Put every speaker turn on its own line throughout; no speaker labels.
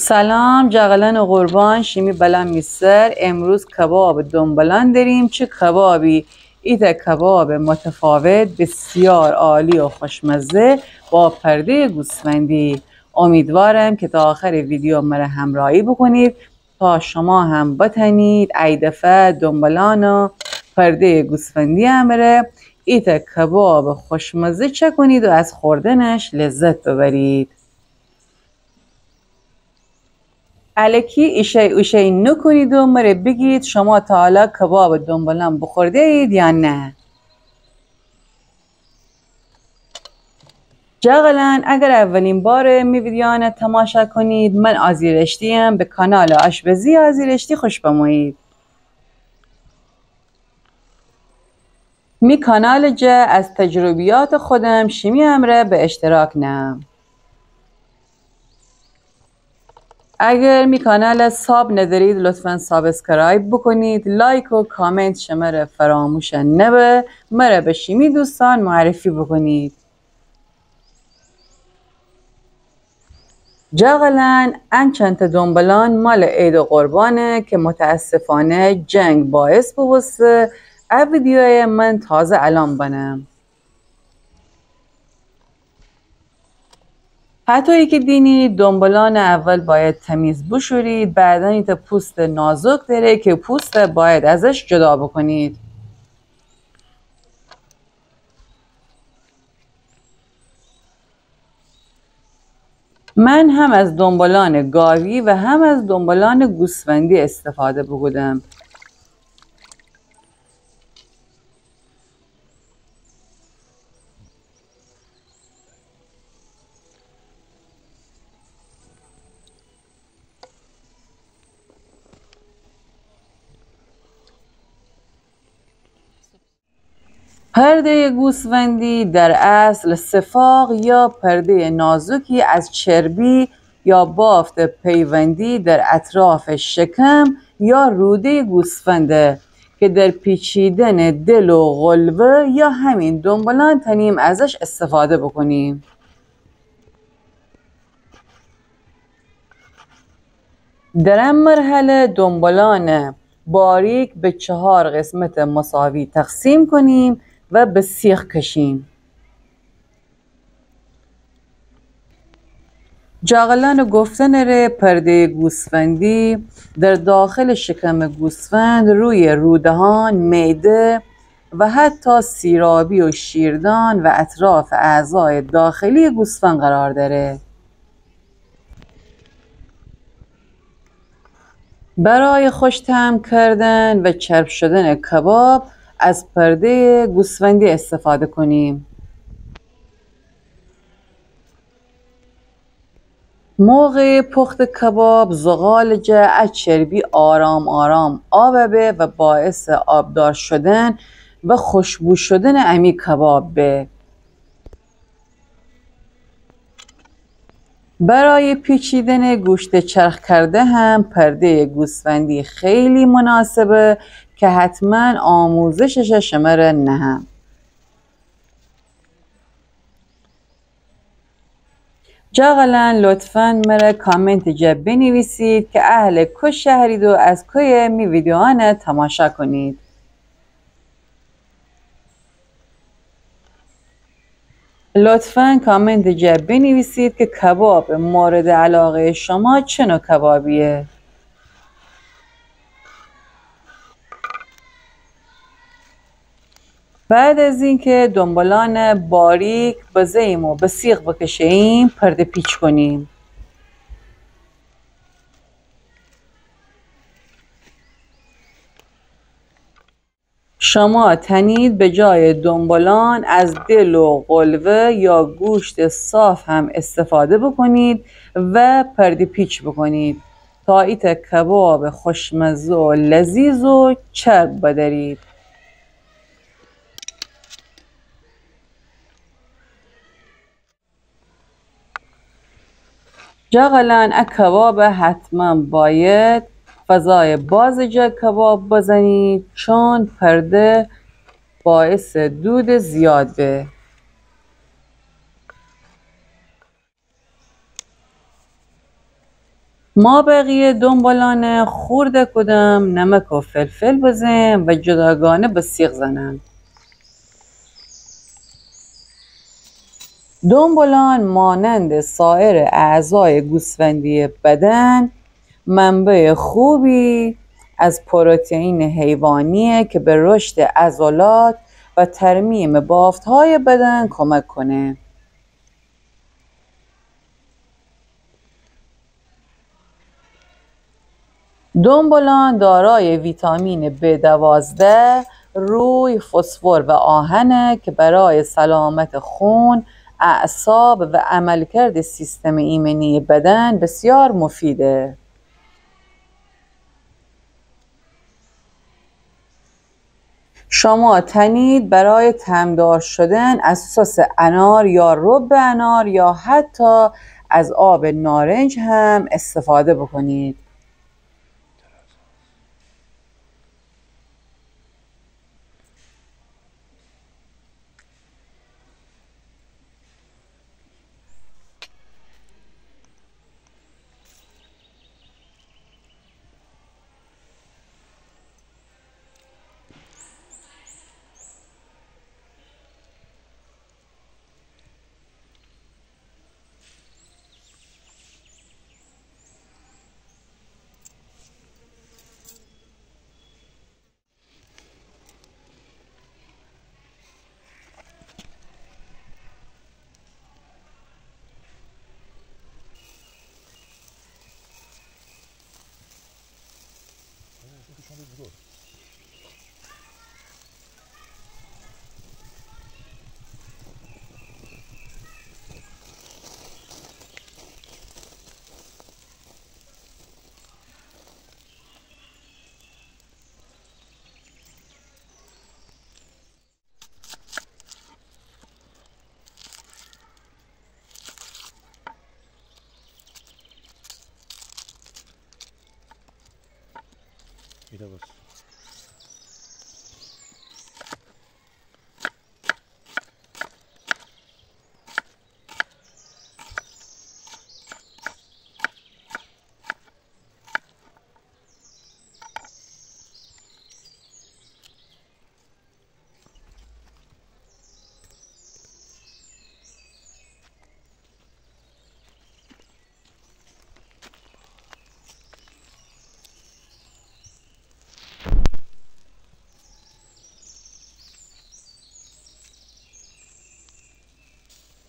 سلام جغلان و قربان شیمی بلند میسر. امروز کباب دنبالان داریم. چه کبابی؟ ایت کباب متفاوت بسیار عالی و خوشمزه با پرده گوسفندی. امیدوارم که تا آخر ویدیو مرا همراهی بکنید تا شما هم بتنید ای دفعه دنبالان و پرده گوسفندی هم بره ایت کباب خوشمزه چه کنید و از خوردنش لذت ببرید. الکی ایشه نکنید و مره بگید شما تا حالا کباب دنبالان بخورده اید یا نه. جغلن اگر اولین بار می ویدیوان تماشا کنید، من آزیرشتیم. به کانال آشپزی آزیرشتی خوش بمایید. می کانال جا از تجربیات خودم شیمی امره به اشتراک نم. اگر می کانال ساب ندارید لطفاً سابسکرایب بکنید. لایک و کامنت شماره فراموش نبه. مره به شیمی دوستان معرفی بکنید. جغلن انچنت دنبالان مال عید و قربانه که متاسفانه جنگ باعث بوسته ویدیوی من تازه الان بنم. حتی که دینی دنبالان اول باید تمیز بشورید، بعدا ایت پوست نازک داره که پوست باید ازش جدا بکنید. من هم از دنبالان گاوی و هم از دنبالان گوسفندی استفاده بکنم. پرده گوسفندی در اصل سفاق یا پرده نازکی از چربی یا بافت پیوندی در اطراف شکم یا روده گوسفنده که در پیچیدن دل و قلبه یا همین دنبالان تنیم ازش استفاده بکنیم. در این مرحله دنبالان باریک به 4 قسمت مساوی تقسیم کنیم و به سیخ کشیم. جغلان گفتن ره پرده گوسفندی در داخل شکم گوسفند روی رودهان، معده و حتی سیرابی و شیردان و اطراف اعضای داخلی گوسفند قرار داره. برای خوش طعم کردن و چرب شدن کباب از پرده گوسفندی استفاده کنیم. موقع پخت کباب زغال جا از چربی آرام آرام آبه و باعث آبدار شدن و خوشبو شدن امی کباب به. برای پیچیدن گوشت چرخ کرده هم پرده گوسفندی خیلی مناسبه که حتما آموزشش شمره نهم. جغلن لطفاً مرا کامنت جا بنویسید که اهل کش شهرید و از کوی می ویدیوان تماشا کنید. لطفاً کامنت جا بنویسید که کباب مورد علاقه شما چه نوع کبابیه. بعد از اینکه دنبالان باریک بزنیم و به سیخ بکشیم پرده پیچ کنیم. شما تنید به جای دنبالان از دل و قلوه یا گوشت صاف هم استفاده بکنید و پرده پیچ بکنید تا ایت کباب خوشمزه و لذیذ و چرب بدارید. جغلن کباب حتما باید فضای باز جا کباب بزنید چون پرده باعث دود زیاد به. ما بقیه دنبالانه خورده کدم نمک و فلفل بزنم و جداگانه به سیخ زنم. دنبالان مانند سایر اعضای گوسفندی بدن منبع خوبی از پروتئین حیوانیه که به رشد عضلات و ترمیم بافت‌های بدن کمک کنه. دنبالان دارای ویتامین B12، روی، فسفر و آهنه که برای سلامت خون، اعصاب و عملکرد سیستم ایمنی بدن بسیار مفیده. شما تنید برای طعمدار شدن از سس انار یا رب انار یا حتی از آب نارنج هم استفاده بکنید.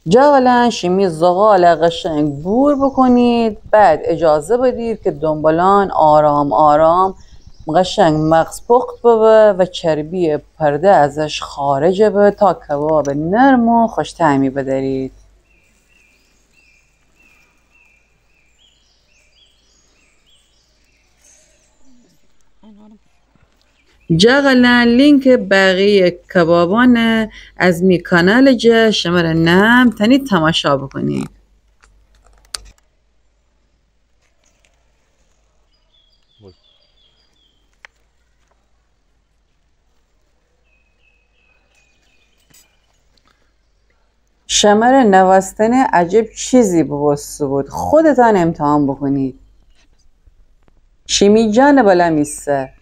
جولا شیمی زغال قشنگ بور بکنید، بعد اجازه بدید که دنبالان آرام آرام قشنگ مغز پخت ببه و چربی پرده ازش خارج ببه تا کباب نرم و خوش طعمی بدارید. جغلا لینک بقیه کبابان از می کانال جا شماره نم تنید تماشا بکنید. شماره نوستن عجب چیزی بوسته بود، خودتان امتحان بکنید. شیمی جان بالا میسته.